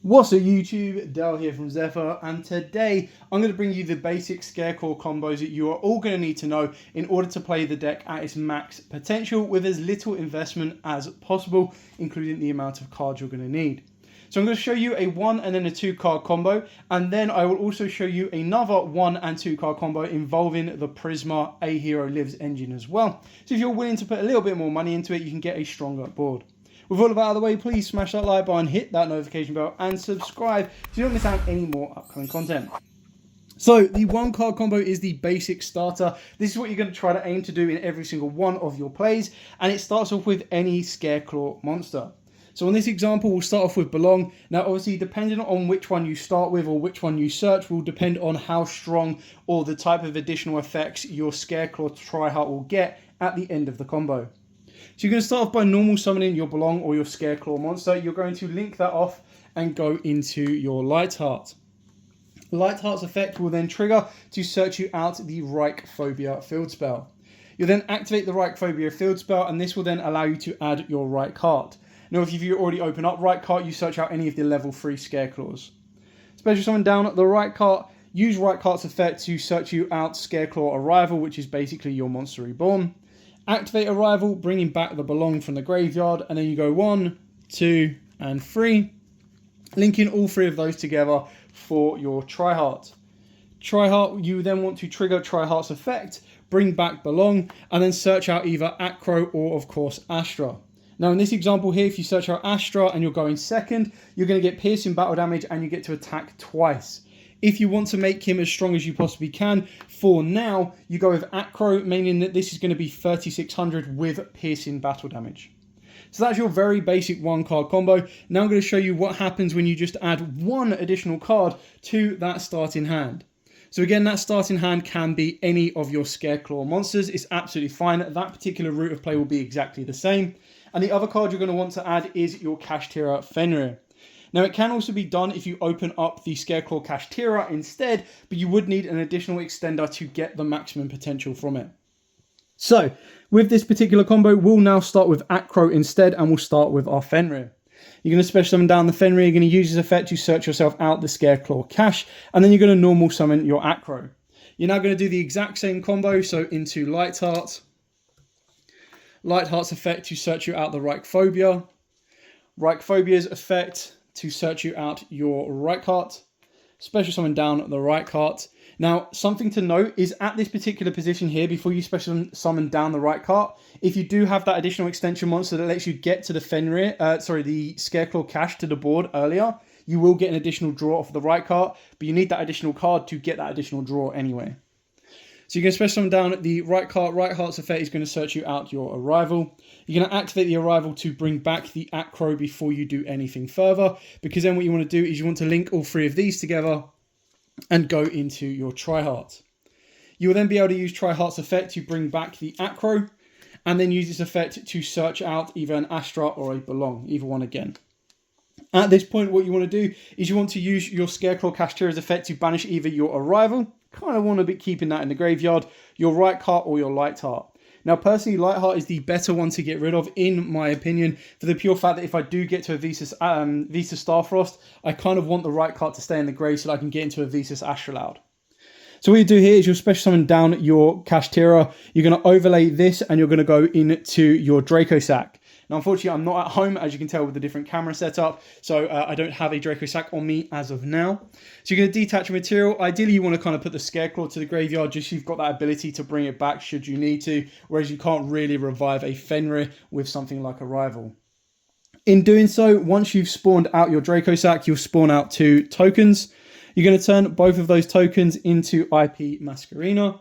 What's up YouTube, Dale here from Zephyr, and today I'm going to bring you the basic Scareclaw combos that you are all going to need to know in order to play the deck at its max potential with as little investment as possible, including the amount of cards you're going to need. So I'm going to show you a 1 and then a 2 card combo, and then I will also show you another 1 and 2 card combo involving the Prisma A Hero Lives engine as well. So if you're willing to put a little bit more money into it, you can get a stronger board. With all of that out of the way, please smash that like button, hit that notification bell, and subscribe so you don't miss out on any more upcoming content. So the 1 card combo is the basic starter. This is what you're going to try to aim to do in every single one of your plays, and it starts off with any Scareclaw monster. So on this example, we'll start off with Belong. Now, obviously, depending on which one you start with or which one you search will depend on how strong or the type of additional effects your Scareclaw tryhard will get at the end of the combo. So you're going to start off by normal summoning your Belong or your Scareclaw monster. You're going to link that off and go into your Lightheart. Lightheart's effect will then trigger to search you out the Reichphobia field spell. You'll then activate the Reichphobia field spell, and this will then allow you to add your right card. Now, if you already open up right card, you search out any of the level 3 Scareclaws. Special summon down at the right card. Use right card's effect to search you out Scareclaw Arrival, which is basically your monster reborn. Activate Arrival, bringing back the Belong from the graveyard, and then you go 1, 2, and 3, linking all 3 of those together for your Tryheart. Tryheart, you then want to trigger Tryheart's effect, bring back Belong, and then search out either Acro or, of course, Astra. Now, in this example here, if you search out Astra and you're going second, you're going to get piercing battle damage and you get to attack twice. If you want to make him as strong as you possibly can, for now, you go with Acro, meaning that this is going to be 3600 with piercing battle damage. So that's your very basic 1 card combo. Now I'm going to show you what happens when you just add 1 additional card to that starting hand. So again, that starting hand can be any of your Scareclaw monsters. It's absolutely fine. That particular route of play will be exactly the same. And the other card you're going to want to add is your Kashtira Fenrir. Now, it can also be done if you open up the Scareclaw Kashtira instead, but you would need an additional extender to get the maximum potential from it. So, with this particular combo, we'll now start with Acro instead, and we'll start with our Fenrir. You're going to special summon down the Fenrir, you're going to use this effect to search yourself out the Scareclaw Cache, and then you're going to normal summon your Acro. You're now going to do the exact same combo, so into Lightheart. Lightheart's effect to search you out the Reichphobia. Reichphobia's effect to search you out your Reichheart. Special summon down the Reichheart. Now, something to note is at this particular position here, before you special summon down the Reichheart, if you do have that additional extension monster that lets you get to the Fenrir, the Scareclaw Cache to the board earlier, you will get an additional draw off the Reichheart, but you need that additional card to get that additional draw anyway. So you're going to special summon down the Reichheart. Reichheart's effect is going to search you out your Arrival. You're going to activate the Arrival to bring back the Acro before you do anything further, because then what you want to do is you want to link all 3 of these together and go into your Tryheart. You will then be able to use Tryheart's effect to bring back the Acro, and then use this effect to search out either an Astra or a Belong, either one again. At this point, what you want to do is you want to use your Scareclaw Kashtira's effect to banish either your Arrival, kind of want to be keeping that in the graveyard, your Reichheart or your Lightheart. Now, personally, Lightheart is the better one to get rid of, in my opinion, for the pure fact that if I do get to a Visas Starfrost, I kind of want the Reichheart to stay in the grave so that I can get into a Visas Astrolaud. So what you do here is you'll special summon down your Kashtira. You're going to overlay this and you're going to go into your Draco Sack. Now, unfortunately, I'm not at home, as you can tell, with the different camera setup, so I don't have a Draco Sack on me as of now. So you're going to detach your material. Ideally, you want to kind of put the Scareclaw to the graveyard, just so you've got that ability to bring it back should you need to, whereas you can't really revive a Fenrir with something like Arrival. In doing so, once you've spawned out your Draco Sack, you'll spawn out 2 tokens. You're going to turn both of those tokens into IP Masquerena,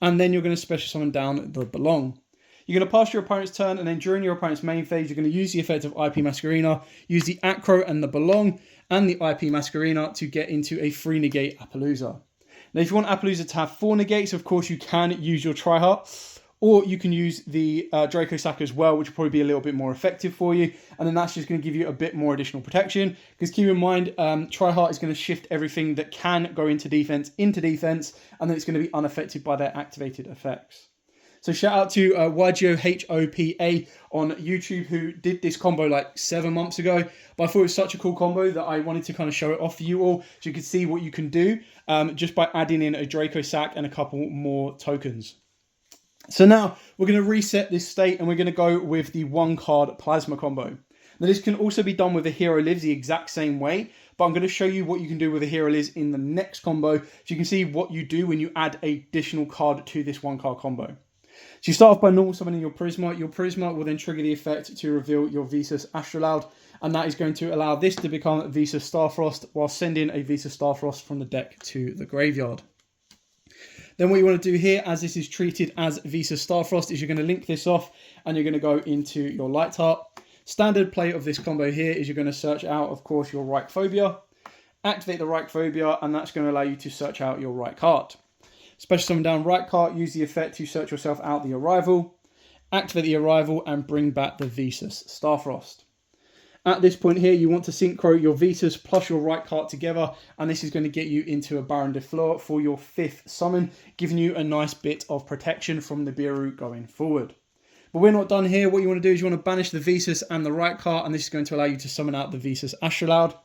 and then you're going to special summon down the Belong. You're going to pass your opponent's turn, and then during your opponent's main phase, you're going to use the effect of IP Masquerena, use the Acro and the Belong, and the IP Masquerena to get into a 3 negate Appaloosa. Now, if you want Appaloosa to have 4 negates, of course, you can use your Tryheart, or you can use the Draco Sack as well, which will probably be a little bit more effective for you, and then that's just going to give you a bit more additional protection, because keep in mind, Tryheart is going to shift everything that can go into defense, and then it's going to be unaffected by their activated effects. So shout out to Yugioh HOPA on YouTube, who did this combo like 7 months ago. But I thought it was such a cool combo that I wanted to kind of show it off for you all, so you could see what you can do just by adding in a Draco sack and a couple more tokens. So now we're going to reset this state and we're going to go with the 1-card plasma combo. Now this can also be done with a Hero Lives the exact same way, but I'm going to show you what you can do with a Hero Lives in the next combo, so you can see what you do when you add an additional card to this 1-card combo. So you start off by normal summoning your Prisma. Your Prisma will then trigger the effect to reveal your Visas Astrolaud, and that is going to allow this to become Visas Starfrost while sending a Visas Starfrost from the deck to the graveyard. Then what you want to do here, as this is treated as Visas Starfrost, is you're going to link this off and you're going to go into your Light Heart. Standard play of this combo here is you're going to search out, of course, your Reichphobia, activate the Reichphobia, and that's going to allow you to search out your right card. Special summon down right card, use the effect to search yourself out the Arrival, activate the Arrival, and bring back the Visas Starfrost. At this point here, you want to synchro your Visas plus your right card together, and this is going to get you into a Baron de Fleur for your 5th summon, giving you a nice bit of protection from the Nibiru going forward. But we're not done here. What you want to do is you want to banish the Visas and the right card, and this is going to allow you to summon out the Visas Astrolaud.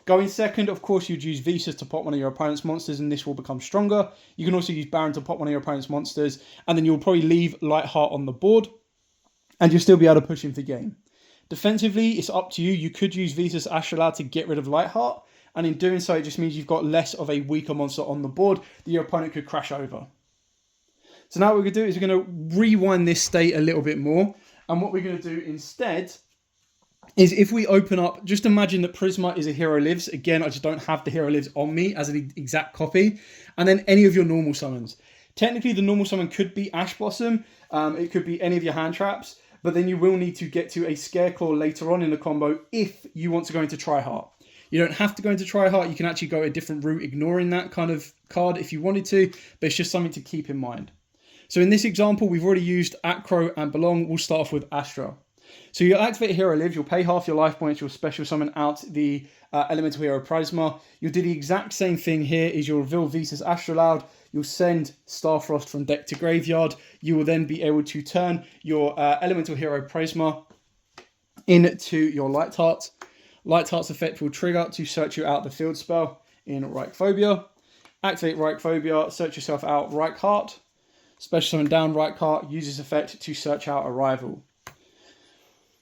Going second, of course, you'd use Visas to pop one of your opponent's monsters, and this will become stronger. You can also use Baron to pop one of your opponent's monsters, and then you'll probably leave Lightheart on the board, and you'll still be able to push him for game. Defensively, it's up to you. You could use Visas Astrolaud to get rid of Lightheart, and in doing so, it just means you've got less of a weaker monster on the board that your opponent could crash over. So now what we're going to do is we're going to rewind this state a little bit more. And what we're going to do instead is if we open up, just imagine that Prisma is a Hero Lives. Again, I just don't have the Hero Lives on me as an exact copy. And then any of your normal summons. Technically, the normal summon could be Ash Blossom. It could be any of your hand traps. But then you will need to get to a Scareclaw later on in the combo if you want to go into Tryheart. You don't have to go into Tryheart. You can actually go a different route, ignoring that kind of card if you wanted to. But it's just something to keep in mind. So in this example, we've already used Acro and Belong. We'll start off with Astra. So you'll activate Hero Lives, you'll pay half your life points, you'll special summon out the Elemental Hero Prisma. You'll do the exact same thing here, is you'll reveal Visas Astrolaud, you'll send Starfrost from deck to graveyard. You will then be able to turn your Elemental Hero Prisma into your Light Heart. Light Heart's effect will trigger to search you out the field spell in Reichphobia. Activate Reichphobia, search yourself out Right Heart. Special summon down right card, use this effect to search out Arrival.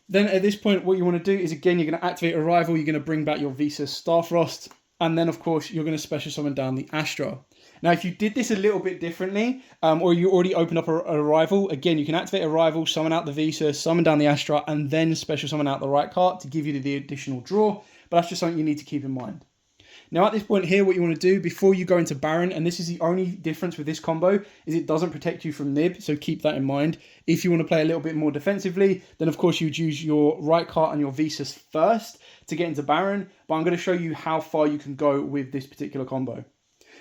Then at this point, what you want to do is, again, you're going to activate Arrival, you're going to bring back your Visas Starfrost, and then, of course, you're going to special summon down the Astra. Now, if you did this a little bit differently, or you already opened up an Arrival, again, you can activate Arrival, summon out the Visas, summon down the Astra, and then special summon out the right card to give you the additional draw, but that's just something you need to keep in mind. Now at this point here, what you want to do before you go into Baron, and this is the only difference with this combo, is it doesn't protect you from Nib, so keep that in mind. If you want to play a little bit more defensively, then of course you'd use your right card and your Visas first to get into Baron, but I'm going to show you how far you can go with this particular combo.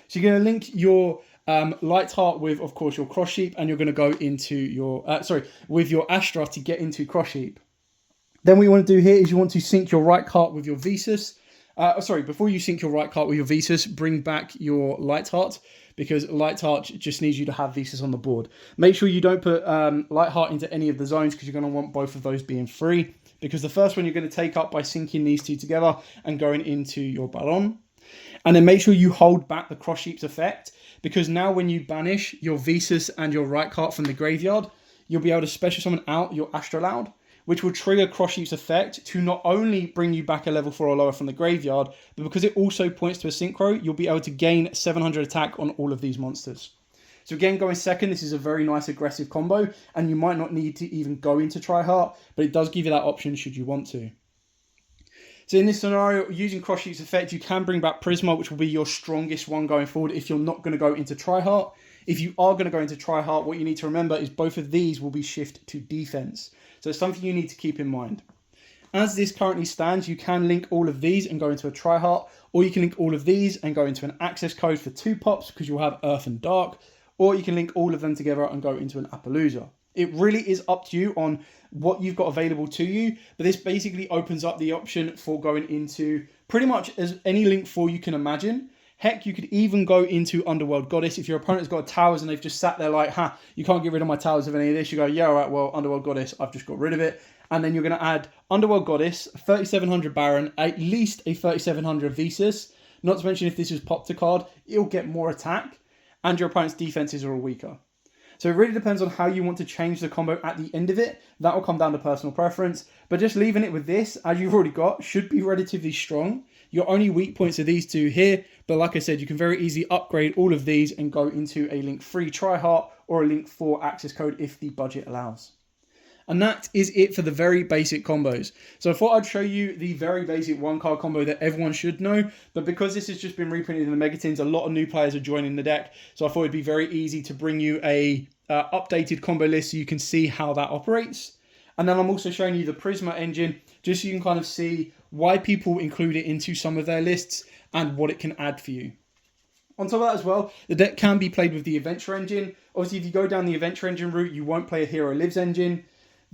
So you're going to link your Light Heart with, of course, your Cross Sheep, and you're going to go into your, with your Astra to get into Cross Sheep. Then what you want to do here is you want to sync your right card with your Visas. Before you sync your right card with your Visas, bring back your Light Heart, because Light Heart just needs you to have Visas on the board. Make sure you don't put Light Heart into any of the zones, because you're going to want both of those being free, because the first one you're going to take up by syncing these two together and going into your Ballon. And then make sure you hold back the Cross Sheep's effect, because now when you banish your Visas and your right card from the graveyard, you'll be able to special summon out your Astrolaud, which will trigger Cross Sheep's effect to not only bring you back a level 4 or lower from the graveyard, but because it also points to a synchro, you'll be able to gain 700 attack on all of these monsters. So again, going second, this is a very nice aggressive combo, and you might not need to even go into Tryheart, but it does give you that option should you want to. So in this scenario, using Cross Sheep's effect, you can bring back Prisma, which will be your strongest one going forward if you're not going to go into Tryheart. If you are going to go into Tryheart, what you need to remember is both of these will be shift to defense. So it's something you need to keep in mind. As this currently stands, you can link all of these and go into a Tryheart, or you can link all of these and go into an access code for 2 pops because you'll have Earth and Dark, or you can link all of them together and go into an Appaloosa. It really is up to you on what you've got available to you, but this basically opens up the option for going into pretty much as any link 4 you can imagine. Heck, you could even go into Underworld Goddess. If your opponent's got towers and they've just sat there like, you can't get rid of my towers of any of this. You go, yeah, all right, well, Underworld Goddess, I've just got rid of it. And then you're going to add Underworld Goddess, 3700 Baron, at least a 3700 Visas. Not to mention if this is popped a card, it'll get more attack. And your opponent's defenses are all weaker. So it really depends on how you want to change the combo at the end of it. That will come down to personal preference. But just leaving it with this, as you've already got, should be relatively strong. Your only weak points are these two here. But like I said, you can very easily upgrade all of these and go into a Link 3 Tryhard or a Link 4 access code if the budget allows. And that is it for the very basic combos. So I thought I'd show you the very basic one card combo that everyone should know. But because this has just been reprinted in the Megatins, a lot of new players are joining the deck. So I thought it'd be very easy to bring you a updated combo list so you can see how that operates. And then I'm also showing you the Prisma engine, just so you can kind of see why people include it into some of their lists and what it can add for you. On top of that as well, the deck can be played with the Adventure engine. Obviously, if you go down the Adventure engine route, you won't play a Hero Lives engine.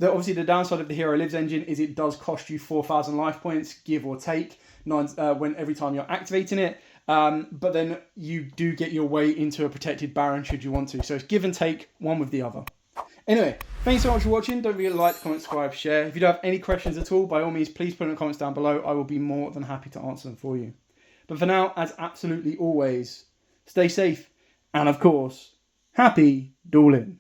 Obviously, the downside of the Hero Lives engine is it does cost you 4,000 life points, give or take, every time you're activating it. But then you do get your way into a protected Baron should you want to. So it's give and take, one with the other. Anyway, thanks so much for watching. Don't forget to like, comment, subscribe, share. If you do have any questions at all, by all means, please put in the comments down below. I will be more than happy to answer them for you. But for now, as absolutely always, stay safe and, of course, happy dueling.